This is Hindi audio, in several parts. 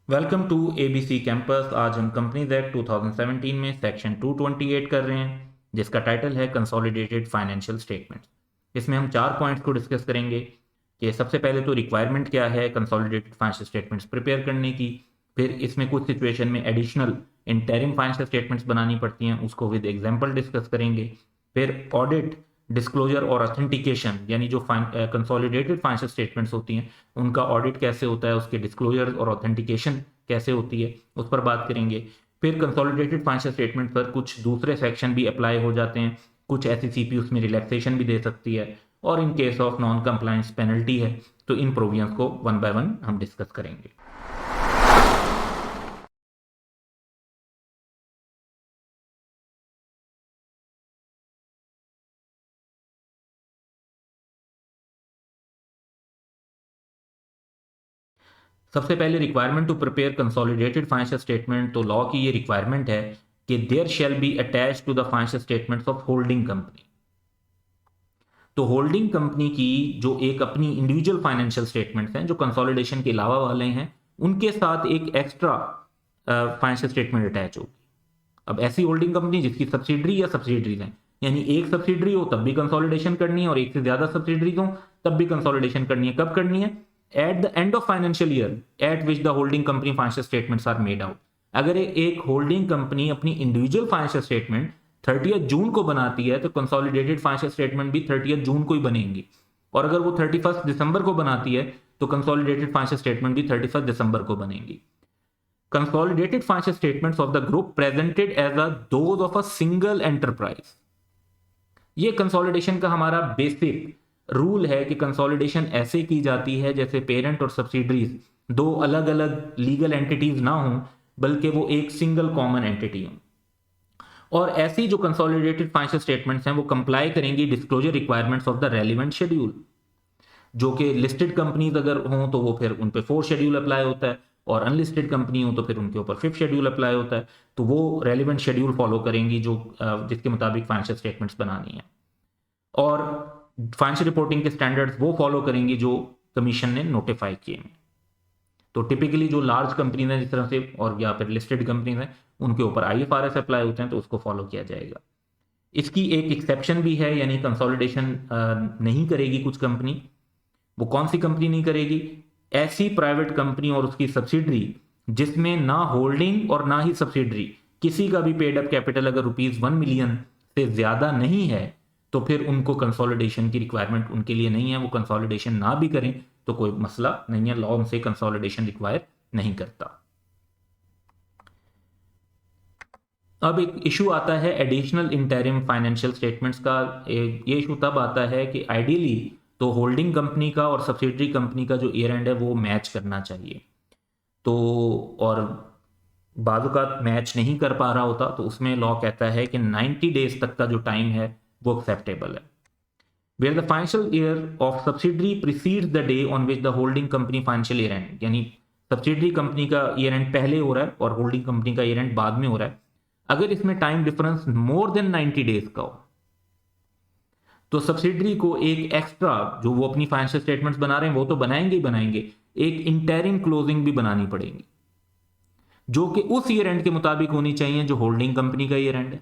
Welcome to ABC campus. आज हम कंपनीज एक्ट 2017 में सेक्शन 228 कर रहे हैं, जिसका टाइटल है कंसोलिडेटेड फाइनेंशियल स्टेटमेंट्स। इसमें हम 4 पॉइंट्स को डिस्कस करेंगे कि सबसे पहले तो रिक्वायरमेंट क्या है कंसोलिडेटेड फाइनेंशियल स्टेटमेंट्स प्रिपेयर करने की। फिर इसमें कुछ सिचुएशन में एडिशनल इंटरिम फाइनेंशियल स्टेटमेंट्स बनानी पड़ती हैं, उसको विद एग्जाम्पल डिस्कस करेंगे। फिर ऑडिट, डिस्क्लोजर और ऑथेंटिकेशन, यानी जो कंसोलिडेटेड फाइनेंशियल स्टेटमेंट्स होती हैं उनका ऑडिट कैसे होता है, उसके डिस्क्लोजर और ऑथेंटिकेशन कैसे होती है, उस पर बात करेंगे। फिर कंसोलिडेटेड फाइनेंशियल स्टेटमेंट पर कुछ दूसरे सेक्शन भी अप्लाई हो जाते हैं, कुछ ऐसी सीपी उसमें रिलैक्सेशन भी दे सकती है, और in case of non compliance penalty है। तो इन प्रोविजंस को वन बाय वन हम डिस्कस करेंगे। सबसे पहले requirement to prepare consolidated financial statement, तो लॉ की ये रिक्वायरमेंट है कि there shall be attach to the financial statements of holding company. तो होल्डिंग कंपनी की जो एक अपनी इंडिविजुअल फाइनेंशियल स्टेटमेंट्स हैं जो कंसोलिडेशन के अलावा वाले हैं, उनके साथ एक एक्स्ट्रा फाइनेंशियल स्टेटमेंट अटैच होगी। अब ऐसी होल्डिंग कंपनी जिसकी सब्सिडरी या सब्सिडरीज हैं, यानी एक सब्सिडरी हो तब भी कंसोलिडेशन करनी है और एक से ज्यादा सब्सिडरीज हो तब भी कंसोलिडेशन करनी है। कब करनी है? At the end of financial year at which the holding company financial statements are made out. अगर एक होल्डिंग कंपनी अपनी इंडिविजुअल फाइनेंशियल स्टेटमेंट 30 जून को बनाती है तो कंसोलिडेटेड फाइनेंशियल स्टेटमेंट भी 30 जून को ही बनेंगी, और अगर वो 31 दिसंबर को बनाती है तो कंसोलिडेटेड फाइनेंशियल स्टेटमेंट भी 31 दिसंबर को बनेंगी। Consolidated financial statements of the group presented as a those of a single enterprise। ये कंसोलिडेशन का हमारा बेसिक रूल है कि कंसोलिडेशन ऐसे की जाती है जैसे पेरेंट और सब्सिडरीज दो अलग अलग लीगल एंटिटीज ना हों, बल्कि वो एक सिंगल कॉमन एंटिटी हो। और ऐसी जो कंसोलिडेटेड फाइनेंशियल स्टेटमेंट्स हैं वो कंप्लाई करेंगी disclosure requirements of the relevant schedule. जो कि लिस्टेड कंपनीज अगर हों तो वो फिर उन पे 4th शेड्यूल अप्लाई होता है, और अनलिस्टेड कंपनी हो तो फिर उनके ऊपर 5th शेड्यूल अप्लाई होता है। तो वो रेलिवेंट शेड्यूल फॉलो करेंगी जो जिसके मुताबिक फाइनेंशियल स्टेटमेंट्स बनानी है, और फाइनेंशियल रिपोर्टिंग के स्टैंडर्ड्स वो फॉलो करेंगी जो कमीशन ने नोटिफाई किए हैं। तो टिपिकली जो लार्ज कंपनीज हैं जिस तरह से, और या फिर लिस्टेड कंपनीज हैं, उनके ऊपर आईएफआरएस अप्लाई होते हैं तो उसको फॉलो किया जाएगा। इसकी एक एक्सेप्शन भी है, यानी कंसोलिडेशन नहीं करेगी कुछ कंपनी। वो कौन सी कंपनी नहीं करेगी? ऐसी प्राइवेट कंपनी और उसकी सब्सिडरी जिसमें ना होल्डिंग और ना ही सब्सिडरी किसी का भी पेड अप कैपिटल अगर ₹1 मिलियन से ज्यादा नहीं है, तो फिर उनको कंसोलिडेशन की रिक्वायरमेंट उनके लिए नहीं है। वो कंसोलिडेशन ना भी करें तो कोई मसला नहीं है, लॉ उनसे कंसोलिडेशन रिक्वायर नहीं करता। अब एक इशू आता है एडिशनल इंटरिम फाइनेंशियल स्टेटमेंट्स का। ये इशू तब आता है कि आइडियली तो होल्डिंग कंपनी का और सब्सिडरी कंपनी का जो ईयर एंड है वो मैच करना चाहिए। तो और बाजू का मैच नहीं कर पा रहा होता तो उसमें लॉ कहता है कि 90 डेज तक का जो टाइम है वो एक्सेप्टेबल है। Where the financial year of subsidiary precedes the day on which the holding company financial year end, यानी सब्सिडरी कंपनी का ईयर एंड पहले हो रहा है और होल्डिंग कंपनी का ईयर एंड बाद में हो रहा है, अगर इसमें time difference more than 90 days का हो तो सब्सिडरी को एक एक्स्ट्रा, जो वो अपनी फाइनेंशियल स्टेटमेंट्स बना रहे हैं वो तो बनाएंगे ही बनाएंगे, एक इंटरिम क्लोजिंग भी बनानी पड़ेगी जो कि उस ईयर एंड के मुताबिक होनी चाहिए जो होल्डिंग कंपनी का ईयर एंड है।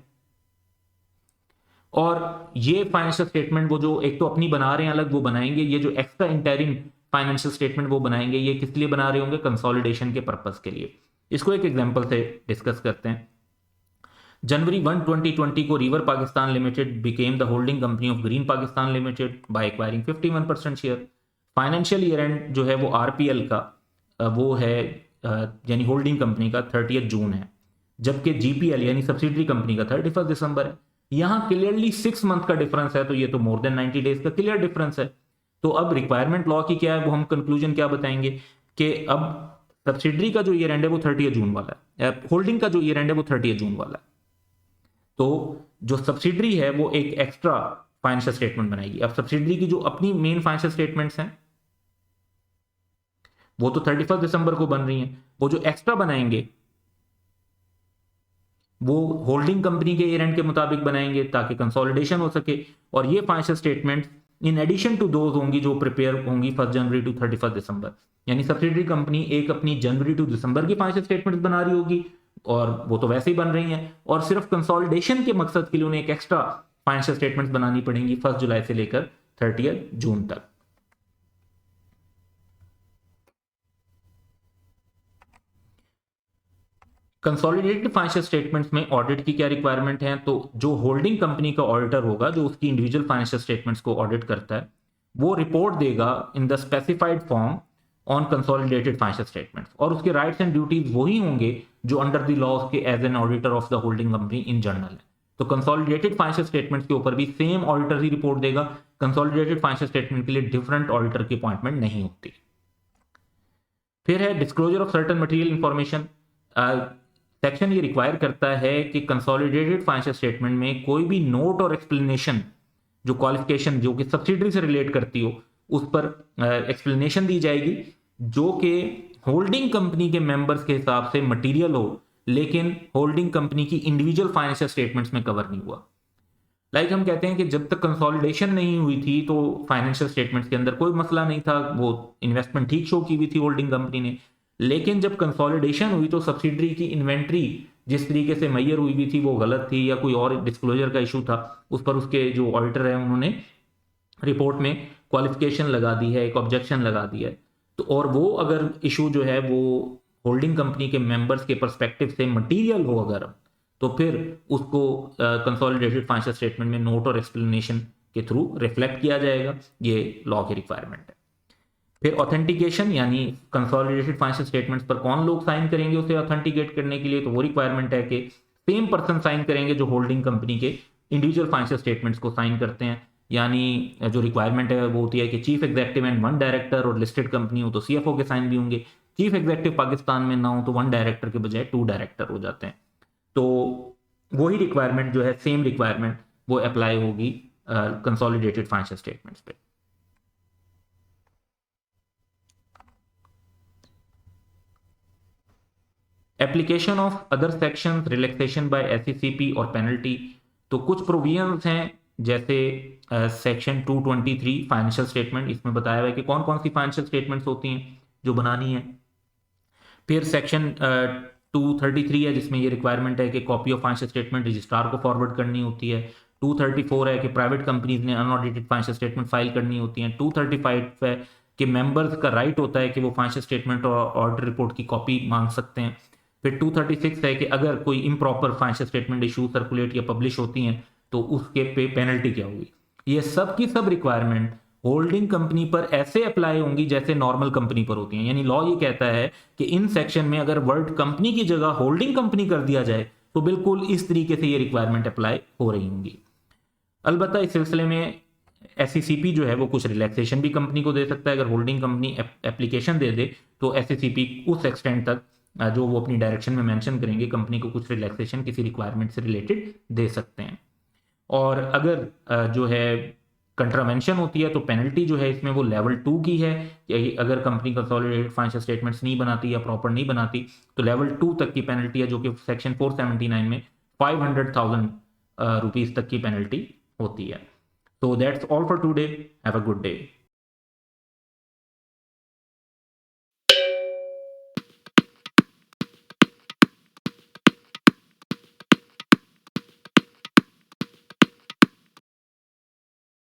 और ये फाइनेंशियल स्टेटमेंट वो जो एक तो अपनी बना रहे हैं अलग वो बनाएंगे, ये जो एक्स्ट्रा इंटरिम फाइनेंशियल स्टेटमेंट वो बनाएंगे, ये किस लिए बना रहे होंगे? कंसोलिडेशन के पर्पस के लिए। इसको एक एग्जांपल से डिस्कस करते हैं। जनवरी 1, 2020 को river Pakistan limited became the holding company of green Pakistan limited by acquiring 51% share. Financial year and जो है वो आरपीएल का वो है, यानी होल्डिंग कंपनी का 30 जून है, जबकि जीपीएल यानी सब्सिडरी कंपनी का 31 दिसंबर है। यहां क्लियरली 6 मंथ का डिफरेंस है, तो ये तो मोर देन 90 डेज का क्लियर डिफरेंस है। तो अब रिक्वायरमेंट लॉ की क्या है, वो हम कंक्लूजन क्या बताएंगे कि अब सब्सिडरी का जो ईयर एंड है वो 30 जून वाला है, होल्डिंग का जो ईयर एंड है वो 30 जून वाला है। तो जो सब्सिडरी है वो एक एक्स्ट्रा फाइनेंशियल स्टेटमेंट बनाएगी। अब सब्सिडरी की जो अपनी मेन फाइनेंशियल स्टेटमेंट्स हैं वो तो 31 दिसंबर को बन रही हैं, वो जो एक्स्ट्रा बनाएंगे वो होल्डिंग कंपनी के ईयर एंड के मुताबिक बनाएंगे ताकि कंसोलिडेशन हो सके। और ये financial statement in addition to those होंगी जो प्रिपेयर होंगी 1 जनवरी टू 31 दिसंबर। यानी सब्सिडरी कंपनी एक अपनी जनवरी टू दिसंबर की फाइनेंशियल स्टेटमेंट्स बना रही होगी, और वो तो वैसे ही बन रही हैं, और सिर्फ कंसोलिडेशन के मकसद के लिए उन्हें एक एक्स्ट्रा फाइनेंशियल स्टेटमेंट्स बनानी पड़ेंगी 1 जुलाई से लेकर 30 जून तक। कंसोलिडेटेड फाइनेंशियल स्टेटमेंट्स में ऑडिट की क्या रिक्वायरमेंट है? तो जो होल्डिंग कंपनी का ऑडिटर होगा जो उसकी इंडिविजुअल फाइनेंशियल स्टेटमेंट्स को ऑडिट करता है, वो रिपोर्ट देगा in the specified form on consolidated financial statements, और उसके राइट्स एंड ड्यूटीज वही होंगे जो अंडर द लॉज के as an auditor of the holding company in general है। तो कंसोलिडेटेड फाइनेंशियल स्टेटमेंट्स के ऊपर भी सेम ऑडिटर ही रिपोर्ट देगा। कंसोलिडेटेड फाइनेंशियल स्टेटमेंट के लिए डिफरेंट ऑडिटर की अपॉइंटमेंट नहीं होती। फिर है disclosure of certain material information. Section ये रिक्वायर करता है कि कंसोलिडेटेड फाइनेंशियल स्टेटमेंट में कोई भी नोट और एक्सप्लेनेशन, जो क्वालिफिकेशन जो कि सब्सिडरी से रिलेट करती हो, उस पर एक्सप्लेनेशन दी जाएगी जो कि होल्डिंग कंपनी के मेंबर्स के हिसाब से मटेरियल हो, लेकिन होल्डिंग कंपनी की इंडिविजुअल फाइनेंशियल स्टेटमेंट्स में कवर नहीं हुआ। हम कहते हैं कि जब तक कंसोलिडेशन नहीं हुई थी तो फाइनेंशियल स्टेटमेंट्स के अंदर कोई मसला नहीं था, वो इन्वेस्टमेंट ठीक शो की हुई थी होल्डिंग कंपनी ने, लेकिन जब कंसोलिडेशन हुई तो सब्सिडरी की इन्वेंट्री जिस तरीके से मैयर हुई भी थी वो गलत थी, या कोई और डिस्क्लोजर का इशू था, उस पर उसके जो ऑडिटर है उन्होंने रिपोर्ट में क्वालिफिकेशन लगा दी है, एक ऑब्जेक्शन लगा दिया है। तो और वो अगर इशू जो है वो होल्डिंग कंपनी के मेंबर्स के पर्सपेक्टिव से मटीरियल हो अगर, तो फिर उसको कंसोलिडेटेड फाइनेंशियल स्टेटमेंट में नोट और एक्सप्लेनेशन के थ्रू रिफ्लेक्ट किया जाएगा। ये लॉ की रिक्वायरमेंट है। फिर ऑथेंटिकेशन, यानी कंसोलिडेटेड फाइनेंशियल स्टेटमेंट्स पर कौन लोग साइन करेंगे उसे ऑथेंटिकेट करने के लिए, तो वो रिक्वायरमेंट है कि सेम पर्सन साइन करेंगे जो होल्डिंग कंपनी के इंडिविजुअल फाइनेंशियल स्टेटमेंट्स को साइन करते हैं। यानी जो रिक्वायरमेंट है वो होती है कि चीफ एग्जीक्यूटिव एंड 1 डायरेक्टर, और लिस्टेड कंपनी हो तो सीएफओ के साइन भी होंगे। चीफ एग्जीक्यूटिव पाकिस्तान में ना हो तो 1 डायरेक्टर के बजाय 2 डायरेक्टर हो जाते हैं। तो वही रिक्वायरमेंट जो है, सेम रिक्वायरमेंट वो अप्लाई होगी कंसोलिडेटेड फाइनेंशियल स्टेटमेंट्स पे। Application of other section, relaxation by SCCP और पेनल्टी। तो कुछ प्रोविजंस हैं जैसे सेक्शन 223 फाइनेंशियल स्टेटमेंट, इसमें बताया हुआ है कि कौन कौन सी फाइनेंशियल स्टेटमेंट्स होती हैं जो बनानी है। फिर सेक्शन 233 है जिसमें ये रिक्वायरमेंट है कि copy of financial statement registrar को फॉरवर्ड करनी होती है। 234 है कि प्राइवेट कंपनीज ने अनऑडिटेड फाइनेंशियल स्टेटमेंट फाइल करनी होती हैं। 235 है कि मेंबर्स का राइट होता है कि वो फाइनेंशियल स्टेटमेंट और ऑडिट रिपोर्ट की कॉपी मांग सकते हैं। फिर 236 है कि अगर कोई improper financial statement issue, circulate या पब्लिश होती हैं तो उसके पे पेनल्टी क्या होगी। ये सब की सब रिक्वायरमेंट होल्डिंग कंपनी पर ऐसे अप्लाई होंगी जैसे नॉर्मल कंपनी पर होती हैं। यानी लॉ ये कहता है कि इन सेक्शन में अगर वर्ड कंपनी की जगह होल्डिंग कंपनी कर दिया जाए तो बिल्कुल इस तरीके से ये रिक्वायरमेंट अप्लाई हो रही होंगी। अलबत्ता इस सिलसिले में एससीसीपी जो है वो कुछ रिलैक्सेशन भी कंपनी को दे सकता है। अगर होल्डिंग कंपनी एप्लीकेशन दे दे तो एससीसीपी उस एक्सटेंट तक जो वो अपनी डायरेक्शन में मेंशन करेंगे कंपनी को कुछ रिलैक्सेशन किसी रिक्वायरमेंट से रिलेटेड दे सकते हैं। और अगर जो है कंट्रावेंशन होती है तो पेनल्टी जो है इसमें वो लेवल 2 की है कि अगर कंपनी कंसोलिडेटेड फाइनेंशियल स्टेटमेंट्स नहीं बनाती या प्रॉपर नहीं बनाती तो लेवल 2 तक की पेनल्टी है, जो कि सेक्शन 479 में 500,000 रुपीज तक की पेनल्टी होती है। So that's all for today. Have a good day.